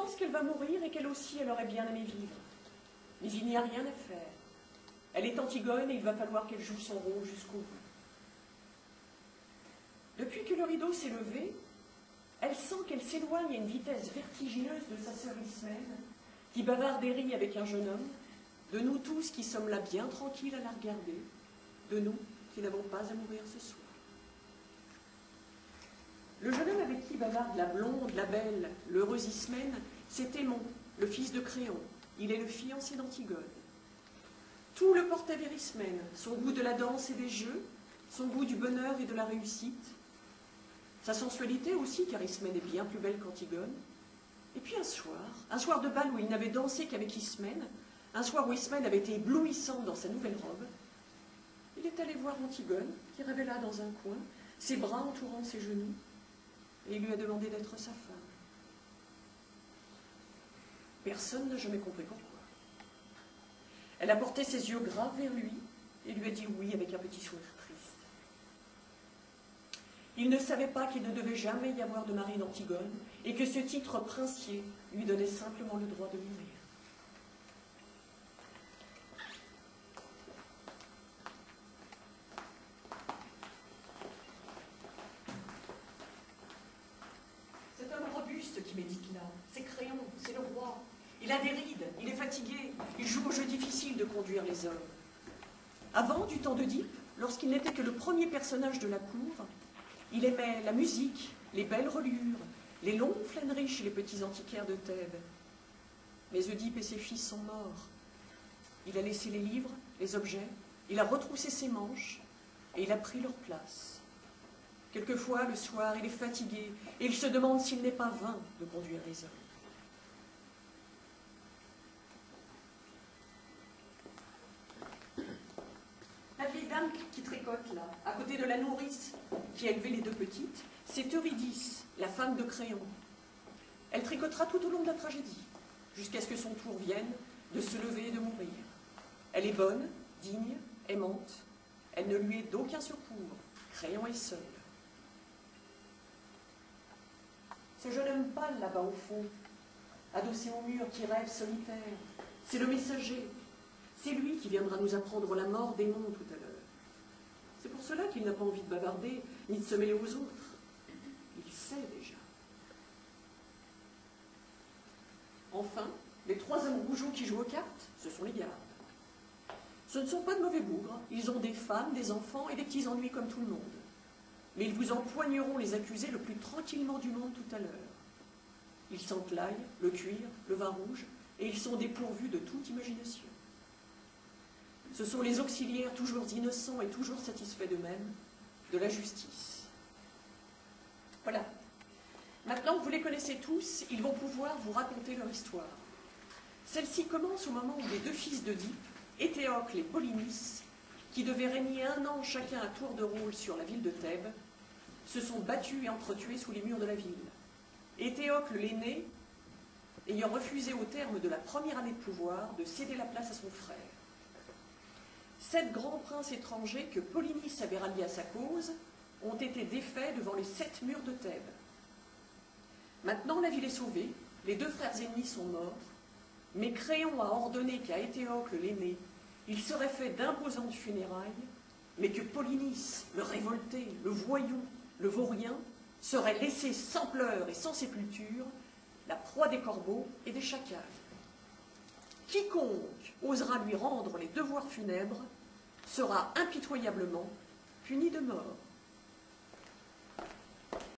pense qu'elle va mourir et qu'elle aussi, elle aurait bien aimé vivre. Mais il n'y a rien à faire. Elle est Antigone et il va falloir qu'elle joue son rôle jusqu'au bout. Depuis que le rideau s'est levé, elle sent qu'elle s'éloigne à une vitesse vertigineuse de sa sœur Ismène, qui bavarde et rit avec un jeune homme, de nous tous qui sommes là bien tranquilles à la regarder, de nous qui n'avons pas à mourir ce soir. Le jeune homme avec qui bavarde la blonde, la belle, l'heureuse Ismène, c'est Aimon, le fils de Créon. Il est le fiancé d'Antigone. Tout le portait vers Ismène, son goût de la danse et des jeux, son goût du bonheur et de la réussite, sa sensualité aussi, car Ismène est bien plus belle qu'Antigone. Et puis un soir de bal où il n'avait dansé qu'avec Ismène, un soir où Ismène avait été éblouissante dans sa nouvelle robe, il est allé voir Antigone, qui rêvait là dans un coin, ses bras entourant ses genoux, et il lui a demandé d'être sa femme. Personne n'a jamais compris pourquoi. Elle a porté ses yeux graves vers lui et lui a dit oui avec un petit sourire triste. Il ne savait pas qu'il ne devait jamais y avoir de mari d'Antigone et que ce titre princier lui donnait simplement le droit de mourir. Cet homme robuste qui médite là, c'est Créon, c'est le roi. Il a des rides, il est fatigué, il joue au jeu difficile de conduire les hommes. Avant, du temps d'Oedipe, lorsqu'il n'était que le premier personnage de la cour, il aimait la musique, les belles reliures, les longues flâneries chez les petits antiquaires de Thèbes. Mais Oedipe et ses fils sont morts. Il a laissé les livres, les objets, il a retroussé ses manches et il a pris leur place. Quelquefois, le soir, il est fatigué et il se demande s'il n'est pas vain de conduire les hommes. La vieille dame qui tricote là, à côté de la nourrice qui a élevé les deux petites, c'est Eurydice, la femme de Créon. Elle tricotera tout au long de la tragédie, jusqu'à ce que son tour vienne de se lever et de mourir. Elle est bonne, digne, aimante. Elle ne lui est d'aucun secours. Créon est seul. Ce jeune homme pâle là-bas au fond, adossé au mur, qui rêve solitaire, c'est le messager. C'est lui qui viendra nous apprendre la mort d'Aimon tout à l'heure. C'est pour cela qu'il n'a pas envie de bavarder, ni de se mêler aux autres. Il sait déjà. Enfin, les trois hommes rougeaux qui jouent aux cartes, ce sont les gardes. Ce ne sont pas de mauvais bougres, ils ont des femmes, des enfants et des petits ennuis comme tout le monde. Mais ils vous empoigneront les accusés le plus tranquillement du monde tout à l'heure. Ils sentent l'ail, le cuir, le vin rouge, et ils sont dépourvus de toute imagination. Ce sont les auxiliaires toujours innocents et toujours satisfaits d'eux-mêmes, de la justice. Voilà. Maintenant que vous les connaissez tous, ils vont pouvoir vous raconter leur histoire. Celle-ci commence au moment où les deux fils d'Oedipe, Éthéocle et Polynice, qui devaient régner 1 an chacun à tour de rôle sur la ville de Thèbes, se sont battus et entretués sous les murs de la ville. Éthéocle l'aîné, ayant refusé au terme de la première année de pouvoir de céder la place à son frère. 7 grands princes étrangers que Polynice avait ralliés à sa cause ont été défaits devant les 7 murs de Thèbes. Maintenant la ville est sauvée, les 2 frères ennemis sont morts, mais Créon a ordonné qu'à Éthéocle l'aîné, il serait fait d'imposantes funérailles, mais que Polynice, le révolté, le voyou, le vaurien, serait laissé sans pleurs et sans sépulture, la proie des corbeaux et des chacals. Quiconque osera lui rendre les devoirs funèbres sera impitoyablement puni de mort.